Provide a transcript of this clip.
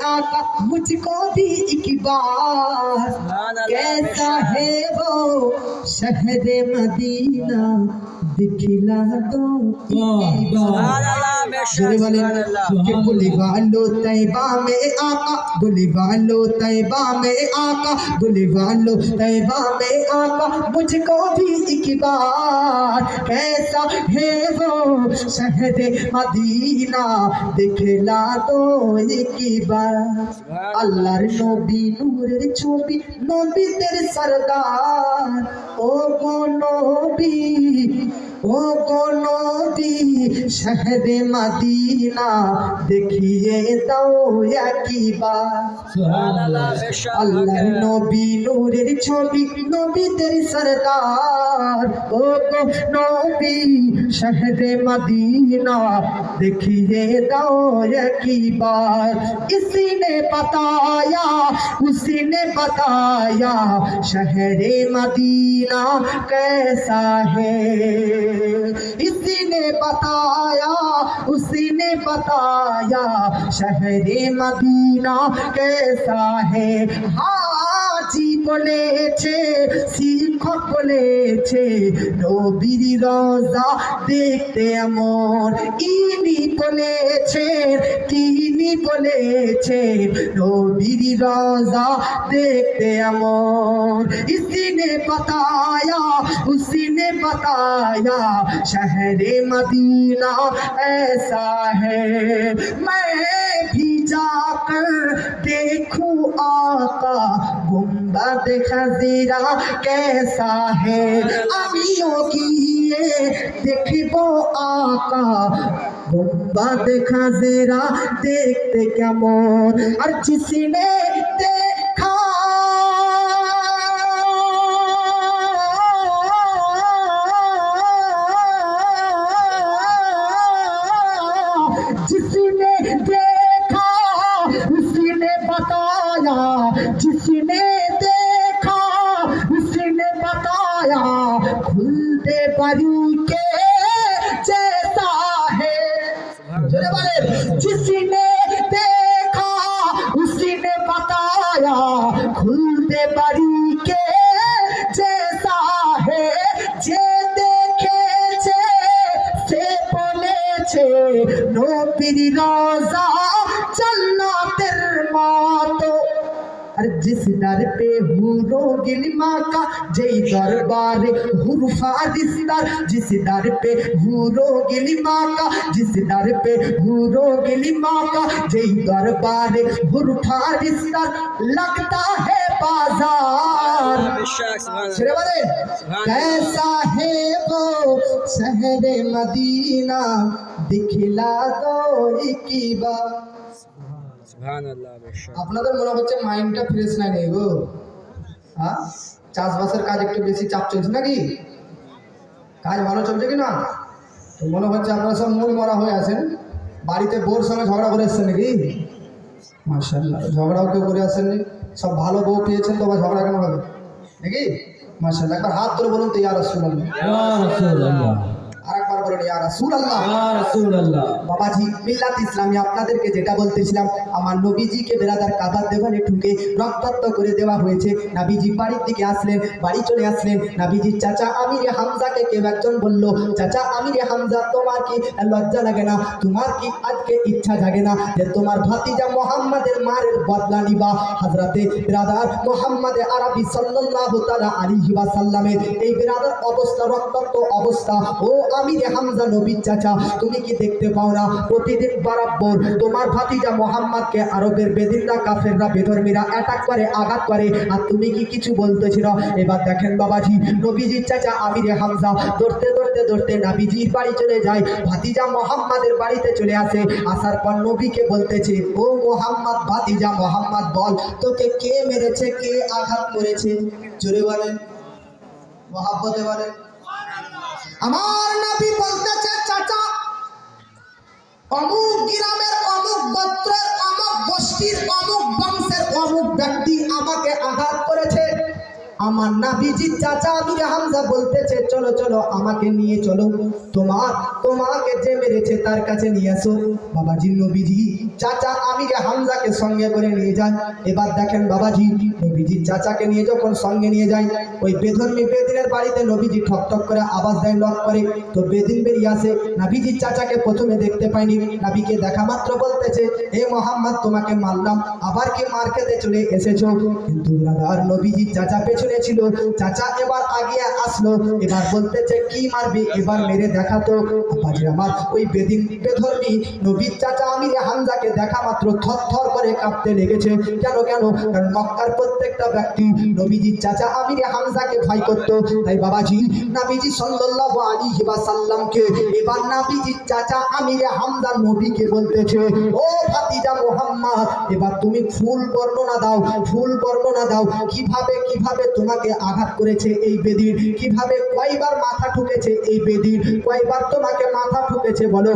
आका मुझको भी एक बार कैसा है वो शहर मदीना दिखला दो बुलवालो तैबा में आका बुलवालो तैबा में आका बुलवालो तैबा में आका मुझको भी एक बार कैसा है वो शहर मदीना दिखला दो एक बार আল্লাহর নবী নূরের ছবি নবীদের সরদার ও গো নবী ও গো নবী শহরে মদিনা দেখিয়ে দাও একবার সুবহানাল্লাহ আল্লাহর নবী নূরের ছবি নবীদের সরদার ও গো নবী শহরে মদিনা দেখিয়ে দাও একবার इसी ने बताया उसी ने बताया शहर मदीना कैसा है इसी ने बताया उसी ने बताया शहर मदीना कैसा है हाजी বলেছে শিক্ষক বলেছে নবীর রওজা দেখতে এমন ইনি বলেছেন তিনি বলেছেন নবীর রওজা দেখতে এমন इसी ने बताया उसी ने बताया शहर मदीना ऐसा है मैं भी जाकर देखूं आका गुंबद खजीरा कैसा है आमियों गিয়ে देखबो आका गुंबद खजीरा देखते কেমন আর जिसने देखा जिसने देखा उसने बताया जिसने देखा उसने बताया खुलते परी के जैसा है जिसने देखा उसने बताया खुलते परी के जैसा है जे देखेছে সে বলেছে নবীর রওজা জান্নাতের মতো আর जिस दर पे हुरो गिलमा का जय दरबार हुरफा दिसदार जिस दर पे हुरो गिलमा का जिस दर पे हुरो गिलमा का जय दरबार हुरफा दिसदार लगता है बाजार कैसा है वो शहर मदीना दिखला दो एक बार আপনাদের মনে হচ্ছে মাইন্ডটা ফ্রেশ নাই নেই গো হ্যাঁ চাষবাসের কাজ একটু বেশি চাপ চলছে নাকি কাজ ভালো চলছে কি না তো মনে হচ্ছে আপনারা সব মন মরা হয়ে আছেন বাড়িতে বোর সঙ্গে ঝগড়া করে এসছেন নাকি মাশাআল্লাহ ঝগড়াও কেউ করে আসেননি সব ভালো বউ পেয়েছেন তো আবার ঝগড়া কেন হবে নাকি মাশাআল্লাহ একবার হাত ধরে বলুন তো ইয়া রাসূলুল্লাহ আরেকবার বলুন ইয়া রাসূলুল্লাহ বাবাজি মিল্লাত ইসলামী আপনাদেরকে যেটা বলতেছিলাম আমার নবীজিকে বেরাদার কাবার দেওয়ালে ঠুকে রক্তাক্ত করে দেওয়া হয়েছে নবীজি বাড়ির দিকে আসলেন বাড়ি চলে আসলেন নবীজির চাচা আমিরে হামজাকে কেউ একজন বলল চাচা আমিরে হামজা তোমার কি লজ্জা লাগে না তোমার কি আজকে ইচ্ছা জাগে না যে তোমার ভাতিজা মুহাম্মাদের মারের বদলা নিবা হযরতে বেরাদার মুহাম্মদ আরবি সাল্লাল্লাহু তাআলা আলাইহি ওয়াসাল্লামের এই বেরাদার অবস্থা রক্তাক্ত অবস্থা ও আমিরে হামজা নবীর চাচা তুমি কি দেখতে পাও না প্রতিদিন বরাবর তোমার ভাতিজা মুহাম্মদকে আরবের বেদিনরা কাফেররা বেধর্মীরা অ্যাটাক করে আঘাত করে আর তুমি কি কিছু বলতেছ না এবার দেখেন বাবাজি নবীজির চাচা আমিরে হামজা দৌড়তে দৌড়তে দৌড়তে নবীজির বাড়ি চলে যায় ভাতিজা মুহাম্মাদের বাড়িতে চলে আসে আসার পর নবীকে বলতেছে ও মুহাম্মদ ভাতিজা মুহাম্মদ বল তোকে কে মেরেছে কে আঘাত করেছে জোরে বলেন মহব্বতে বলেন আমার নবী বলতেছে চাচা অমুক গ্রামের অমুক গোত্রের অমুক গোষ্ঠীর অমুক বংশের অমুক ব্যক্তি আমাকে আঘাত করেছে আমার নাবিজির চাচা আমির হামজা বলতেছে চলো চলো আমাকে নিয়ে চলো, তোমাকে যে মেরেছে তার কাছে নিয়ে আসো। বাবাজি নবীজি চাচা আমির হামজাকে সঙ্গে করে নিয়ে যান। এবার দেখেন বাবাজি নবীজির চাচাকে নিয়ে যখন সঙ্গে নিয়ে যায়, ওই বেদিনের বাড়িতে নবীজি ঠক ঠক করে আওয়াজ দেয়, লক করে। তো বেদিন বেরিয়ে আসে, নাবিজির চাচাকে প্রথমে দেখতে পায়নি, নাবিকে দেখা মাত্র বলতেছে হে মোহাম্মদ তোমাকে মারলাম, আবার কি মার খেতে চলে এসেছো? কিন্তু ব্রাদার নবীজির চাচা পেছনে ছিল, চাচা এবার আগিয়ে আসলো, এবার বলতেছে কি মারবি, এবার মেরে দেখাতো। বাজে আমার ওই বেধর্মী নবীর চাচা আমির হামজাকে দেখা মাত্র থরথর করে কাঁপতে লেগেছে। কেন? কারণ মক্কার প্রত্যেকটা ব্যক্তি নবীজির চাচা আমির হামজাকে ভয় করত। তাই বাবাজি নবীজি সাল্লাল্লাহু আলাইহি ওয়াসাল্লামকে এবার নবীজির চাচা আমির হামজা নবীকে বলতেছে ও ভাতিজা মুহাম্মদ, এবার তুমি ফুল বর্ণনা দাও, কিভাবে তোমাকে আঘাত করেছে এই বেদির, কিভাবে কয়বার মাথা ঠুকেছে এই বেদির, কয়বার তোমাকে মাথা ঠুকেছে বলো।